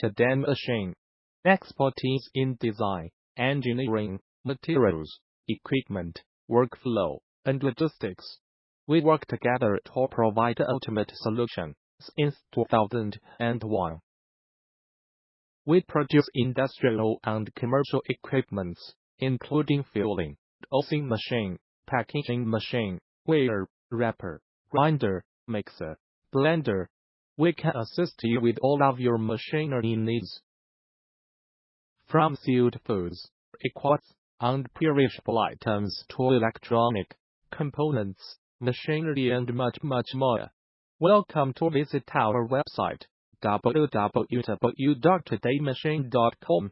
end-to-end machine. Expertise in design, engineering, materials, equipment, workflow, and logistics. We work together to provide the ultimate solution since 2001. We produce industrial and commercial equipments, including filling, dosing machine, packaging machine, weigher, wrapper, grinder, mixer, blender. We can assist you with all of your machinery needs. From sealed foods, liquids, and perishable items to electronic components, machinery, and much more. Welcome to visit our website www.todaymachine.com.